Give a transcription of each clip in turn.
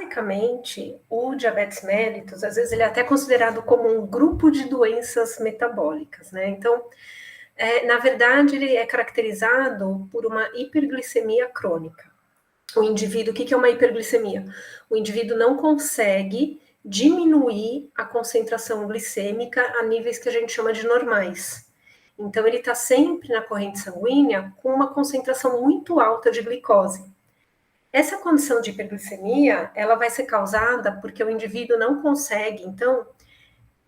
Basicamente, o diabetes mellitus, às vezes ele é até considerado como um grupo de doenças metabólicas, né? Então, na verdade, ele é caracterizado por uma hiperglicemia crônica. O indivíduo, o que é uma hiperglicemia? O indivíduo não consegue diminuir a concentração glicêmica a níveis que a gente chama de normais. Então, ele está sempre na corrente sanguínea com uma concentração muito alta de glicose. Essa condição de hiperglicemia, ela vai ser causada porque o indivíduo não consegue, então,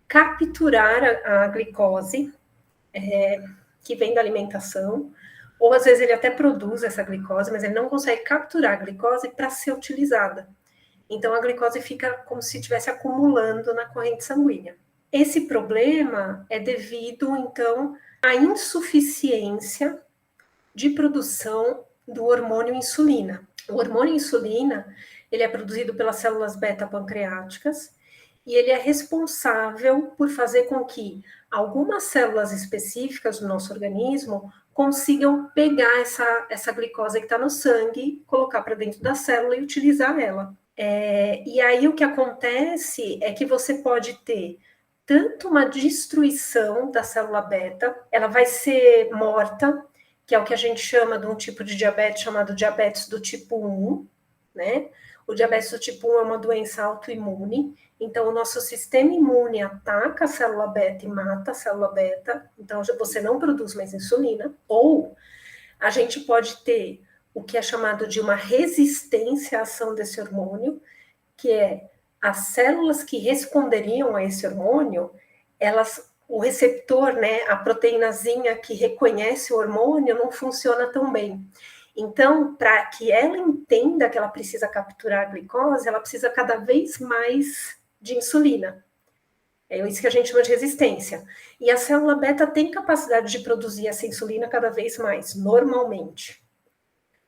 capturar a glicose que vem da alimentação, ou às vezes ele até produz essa glicose, mas ele não consegue capturar a glicose para ser utilizada. Então a glicose fica como se estivesse acumulando na corrente sanguínea. Esse problema é devido, então, à insuficiência de produção do hormônio insulina. O hormônio insulina, ele é produzido pelas células beta-pancreáticas e ele é responsável por fazer com que algumas células específicas do nosso organismo consigam pegar essa glicose que está no sangue, colocar para dentro da célula e utilizar ela. E aí o que acontece é que você pode ter tanto uma destruição da célula beta, ela vai ser morta, que é o que a gente chama de um tipo de diabetes chamado diabetes do tipo 1, né? O diabetes do tipo 1 é uma doença autoimune, então o nosso sistema imune ataca a célula beta e mata a célula beta, então você não produz mais insulina, ou a gente pode ter o que é chamado de uma resistência à ação desse hormônio, que é as células que responderiam a esse hormônio, o receptor, né, a proteínazinha que reconhece o hormônio não funciona tão bem. Então, para que ela entenda que ela precisa capturar a glicose, ela precisa cada vez mais de insulina. É isso que a gente chama de resistência. E a célula beta tem capacidade de produzir essa insulina cada vez mais, normalmente.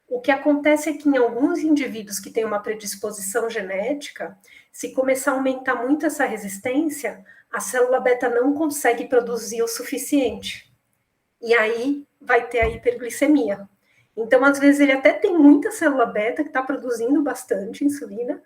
O que acontece é que em alguns indivíduos que têm uma predisposição genética, se começar a aumentar muito essa resistência, a célula beta não consegue produzir o suficiente. E aí vai ter a hiperglicemia. Então, às vezes, ele até tem muita célula beta que está produzindo bastante insulina,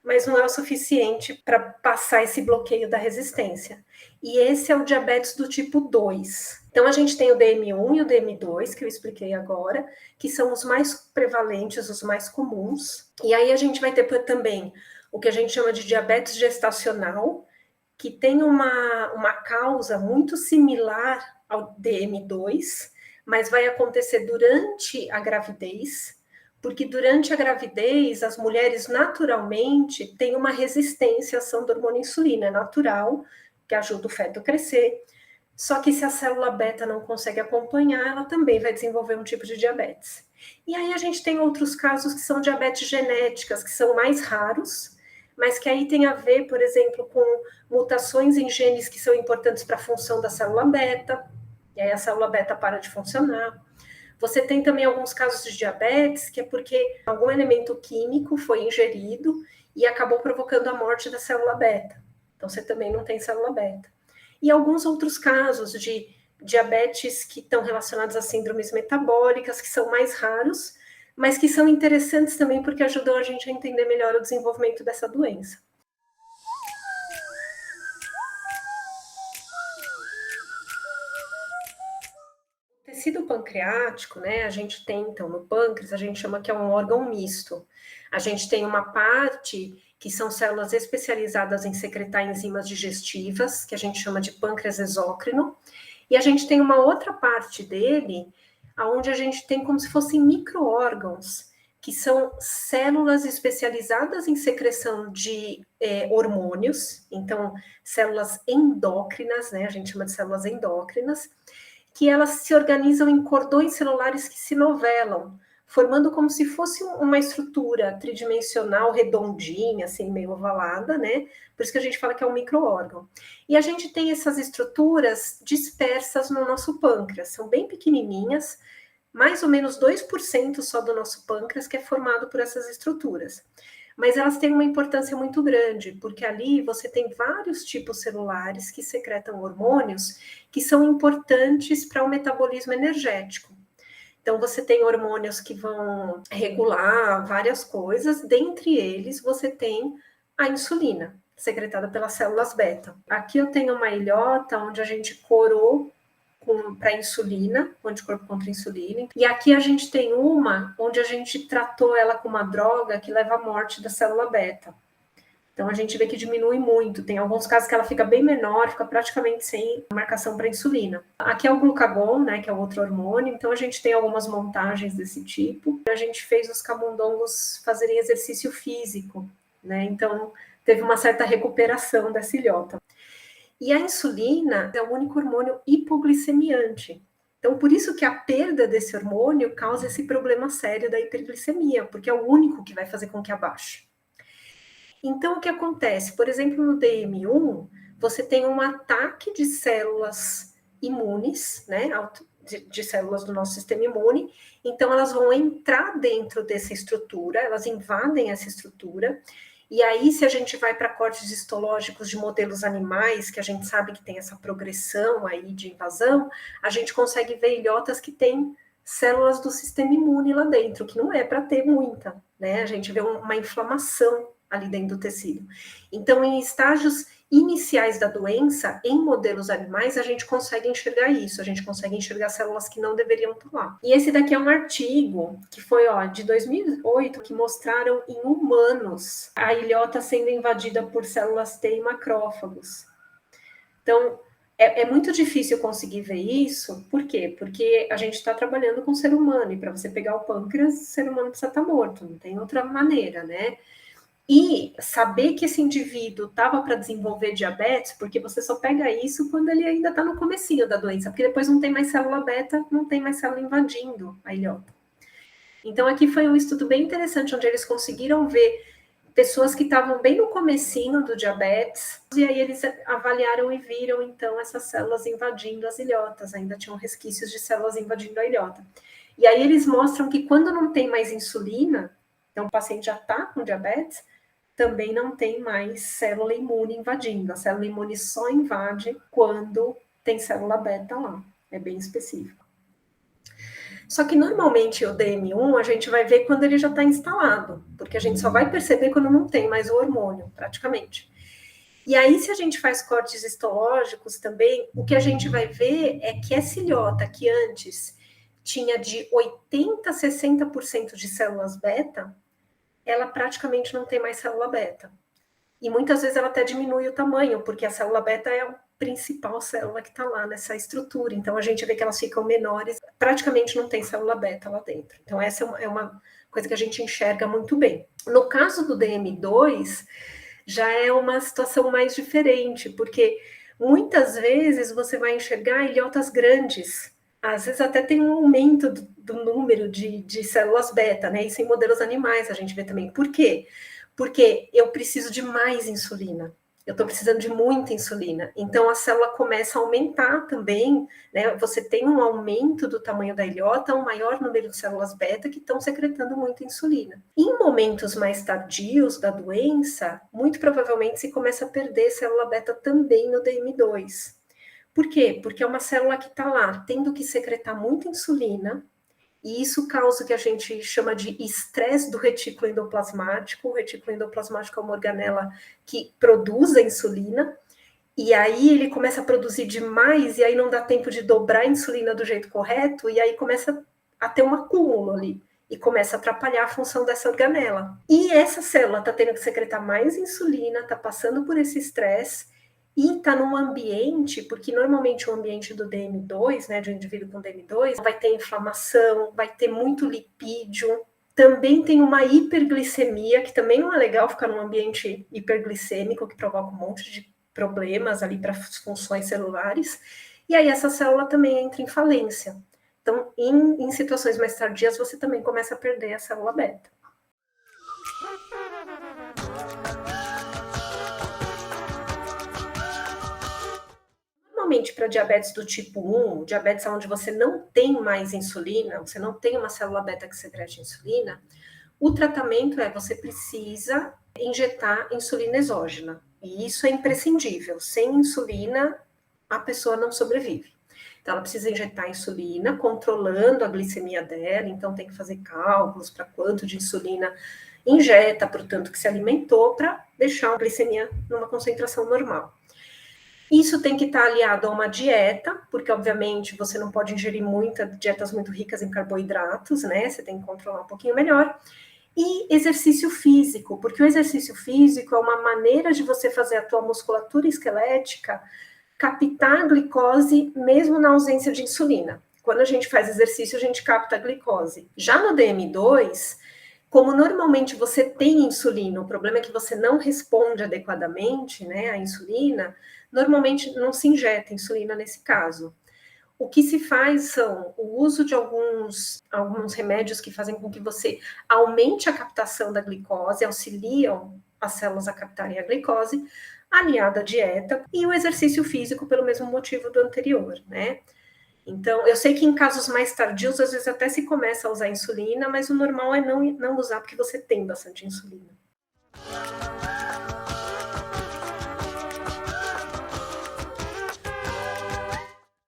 mas não é o suficiente para passar esse bloqueio da resistência. E esse é o diabetes do tipo 2. Então, a gente tem o DM1 e o DM2, que eu expliquei agora, que são os mais prevalentes, os mais comuns. E aí a gente vai ter também o que a gente chama de diabetes gestacional, que tem uma causa muito similar ao DM2, mas vai acontecer durante a gravidez, porque durante a gravidez as mulheres naturalmente têm uma resistência à ação do hormônio insulina, é natural, que ajuda o feto a crescer. Só que se a célula beta não consegue acompanhar, ela também vai desenvolver um tipo de diabetes. E aí a gente tem outros casos que são diabetes genéticas, que são mais raros, mas que aí tem a ver, por exemplo, com mutações em genes que são importantes para a função da célula beta, e aí a célula beta para de funcionar. Você tem também alguns casos de diabetes, que é porque algum elemento químico foi ingerido e acabou provocando a morte da célula beta. Então, você também não tem célula beta. E alguns outros casos de diabetes que estão relacionados a síndromes metabólicas, que são mais raros, mas que são interessantes também porque ajudam a gente a entender melhor o desenvolvimento dessa doença. O tecido pancreático, né, a gente tem, então, no pâncreas, a gente chama que é um órgão misto. A gente tem uma parte que são células especializadas em secretar enzimas digestivas, que a gente chama de pâncreas exócrino, e a gente tem uma outra parte dele, onde a gente tem como se fossem micro-órgãos, que são células especializadas em secreção de hormônios, então células endócrinas, né, a gente chama de células endócrinas, que elas se organizam em cordões celulares que se novelam, formando como se fosse uma estrutura tridimensional, redondinha, assim, meio ovalada, né? Por isso que a gente fala que é um micro-órgão. E a gente tem essas estruturas dispersas no nosso pâncreas, são bem pequenininhas, mais ou menos 2% só do nosso pâncreas que é formado por essas estruturas. Mas elas têm uma importância muito grande, porque ali você tem vários tipos celulares que secretam hormônios que são importantes para o metabolismo energético. Então, você tem hormônios que vão regular várias coisas, dentre eles, você tem a insulina, secretada pelas células beta. Aqui eu tenho uma ilhota onde a gente corou para insulina, o anticorpo contra a insulina. E aqui a gente tem uma onde a gente tratou ela com uma droga que leva à morte da célula beta. Então a gente vê que diminui muito. Tem alguns casos que ela fica bem menor, fica praticamente sem marcação para insulina. Aqui é o glucagon, né, que é o outro hormônio. Então a gente tem algumas montagens desse tipo. A gente fez os camundongos fazerem exercício físico, né? Então teve uma certa recuperação dessa ilhota. E a insulina é o único hormônio hipoglicemiante. Então, por isso que a perda desse hormônio causa esse problema sério da hiperglicemia, porque é o único que vai fazer com que abaixe. Então, o que acontece? Por exemplo, no DM1, você tem um ataque de células imunes, né? De células do nosso sistema imune. Então, elas vão entrar dentro dessa estrutura, elas invadem essa estrutura. E aí, se a gente vai para cortes histológicos de modelos animais, que a gente sabe que tem essa progressão aí de invasão, a gente consegue ver ilhotas que têm células do sistema imune lá dentro, que não é para ter muita, né? A gente vê uma inflamação ali dentro do tecido. Então, em estágios iniciais da doença, em modelos animais, a gente consegue enxergar isso, a gente consegue enxergar células que não deveriam estar lá. E esse daqui é um artigo que foi de 2008, que mostraram em humanos a ilhota sendo invadida por células T e macrófagos. Então, é muito difícil conseguir ver isso. Por quê? Porque a gente está trabalhando com o ser humano, e para você pegar o pâncreas, o ser humano precisa estar morto, não tem outra maneira, né? E saber que esse indivíduo estava para desenvolver diabetes, porque você só pega isso quando ele ainda está no comecinho da doença, porque depois não tem mais célula beta, não tem mais célula invadindo a ilhota. Então, aqui foi um estudo bem interessante, onde eles conseguiram ver pessoas que estavam bem no comecinho do diabetes, e aí eles avaliaram e viram, então, essas células invadindo as ilhotas, ainda tinham resquícios de células invadindo a ilhota. E aí eles mostram que quando não tem mais insulina, então o paciente já está com diabetes, também não tem mais célula imune invadindo. A célula imune só invade quando tem célula beta lá. É bem específico. Só que normalmente o DM1 a gente vai ver quando ele já está instalado, porque a gente só vai perceber quando não tem mais o hormônio, praticamente. E aí, se a gente faz cortes histológicos também, o que a gente vai ver é que essa ilhota que antes tinha de 80% a 60% de células beta, ela praticamente não tem mais célula beta. E muitas vezes ela até diminui o tamanho, porque a célula beta é a principal célula que está lá nessa estrutura. Então a gente vê que elas ficam menores, praticamente não tem célula beta lá dentro. Então essa é uma coisa que a gente enxerga muito bem. No caso do DM2, já é uma situação mais diferente, porque muitas vezes você vai enxergar ilhotas grandes. Às vezes até tem um aumento do número de células beta, né? Isso em modelos animais a gente vê também. Por quê? Porque eu preciso de mais insulina. Eu estou precisando de muita insulina. Então, a célula começa a aumentar também, né? Você tem um aumento do tamanho da ilhota, um maior número de células beta que estão secretando muita insulina. Em momentos mais tardios da doença, muito provavelmente se começa a perder célula beta também no DM2. Por quê? Porque é uma célula que está lá tendo que secretar muita insulina, e isso causa o que a gente chama de estresse do retículo endoplasmático. O retículo endoplasmático é uma organela que produz a insulina, e aí ele começa a produzir demais, e aí não dá tempo de dobrar a insulina do jeito correto, e aí começa a ter um acúmulo ali, e começa a atrapalhar a função dessa organela. E essa célula está tendo que secretar mais insulina, está passando por esse estresse, e está num ambiente, porque normalmente o ambiente do DM2, né, de um indivíduo com DM2, vai ter inflamação, vai ter muito lipídio, também tem uma hiperglicemia, que também não é legal ficar num ambiente hiperglicêmico, que provoca um monte de problemas ali para as funções celulares, e aí essa célula também entra em falência. Então, em situações mais tardias, você também começa a perder a célula beta. Normalmente, para diabetes do tipo 1, diabetes onde você não tem mais insulina, você não tem uma célula beta que secrete insulina, o tratamento é você precisa injetar insulina exógena. E isso é imprescindível. Sem insulina, a pessoa não sobrevive. Então, ela precisa injetar insulina, controlando a glicemia dela, então tem que fazer cálculos para quanto de insulina injeta, para o tanto que se alimentou, para deixar a glicemia numa concentração normal. Isso tem que estar aliado a uma dieta, porque obviamente você não pode ingerir dietas muito ricas em carboidratos, né? Você tem que controlar um pouquinho melhor. E exercício físico, porque o exercício físico é uma maneira de você fazer a tua musculatura esquelética captar a glicose mesmo na ausência de insulina. Quando a gente faz exercício, a gente capta a glicose. Já no DM2, como normalmente você tem insulina, o problema é que você não responde adequadamente, né, à insulina, normalmente não se injeta insulina nesse caso. O que se faz são o uso de alguns remédios que fazem com que você aumente a captação da glicose, auxiliam as células a captarem a glicose, aliada à dieta e o exercício físico pelo mesmo motivo do anterior, né? Então, eu sei que em casos mais tardios, às vezes até se começa a usar insulina, mas o normal é não usar porque você tem bastante insulina.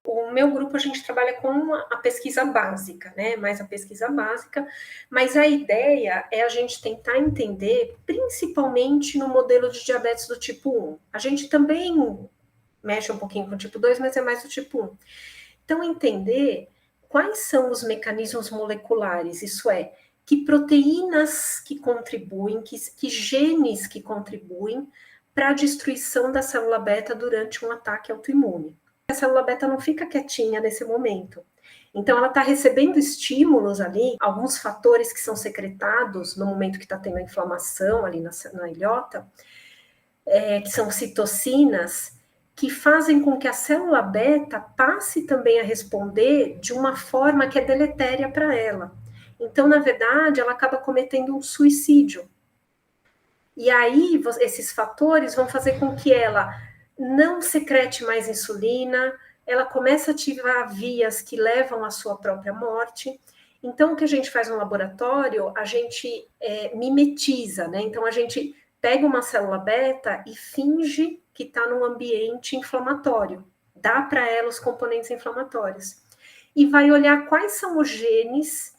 O meu grupo, a gente trabalha com a pesquisa básica, né? Mais a pesquisa básica, mas a ideia é a gente tentar entender, principalmente no modelo de diabetes do tipo 1. A gente também mexe um pouquinho com o tipo 2, mas é mais do tipo 1. Então, entender quais são os mecanismos moleculares, isso é, que proteínas que contribuem, que genes que contribuem para a destruição da célula beta durante um ataque autoimune. A célula beta não fica quietinha nesse momento. Então, ela está recebendo estímulos ali, alguns fatores que são secretados no momento que está tendo a inflamação ali na ilhota, que são citocinas, que fazem com que a célula beta passe também a responder de uma forma que é deletéria para ela. Então, na verdade, ela acaba cometendo um suicídio. E aí, esses fatores vão fazer com que ela não secrete mais insulina, ela começa a ativar vias que levam à sua própria morte. Então, o que a gente faz no laboratório, a gente mimetiza, né? Então, a gente pega uma célula beta e finge que está num ambiente inflamatório, dá para ela os componentes inflamatórios. E vai olhar quais são os genes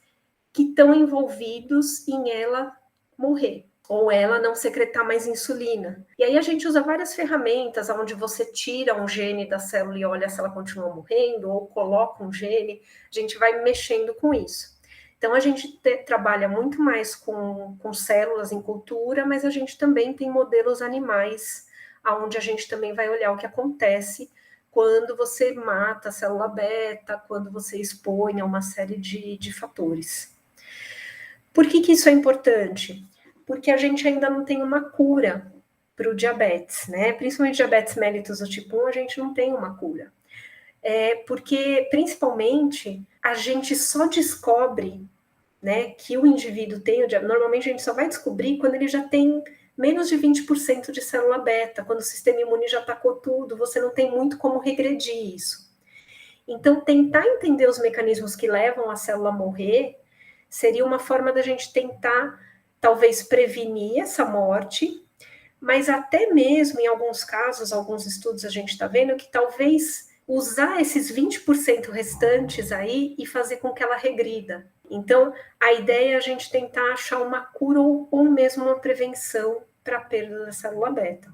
que estão envolvidos em ela morrer, ou ela não secretar mais insulina. E aí a gente usa várias ferramentas, onde você tira um gene da célula e olha se ela continua morrendo, ou coloca um gene, a gente vai mexendo com isso. Então a gente trabalha muito mais com células em cultura, mas a gente também tem modelos animais, onde a gente também vai olhar o que acontece quando você mata a célula beta, quando você expõe a uma série de fatores. Por que isso é importante? Porque a gente ainda não tem uma cura para o diabetes, né? Principalmente diabetes mellitus do tipo 1, a gente não tem uma cura. Porque, principalmente, a gente só descobre, né, que o indivíduo tem o diabetes. Normalmente a gente só vai descobrir quando ele já tem menos de 20% de célula beta, quando o sistema imune já atacou tudo, você não tem muito como regredir isso. Então, tentar entender os mecanismos que levam a célula a morrer seria uma forma da gente tentar, talvez, prevenir essa morte, mas até mesmo, em alguns casos, alguns estudos a gente está vendo que talvez usar esses 20% restantes aí e fazer com que ela regrida. Então, a ideia é a gente tentar achar uma cura ou mesmo uma prevenção para a perda da célula beta.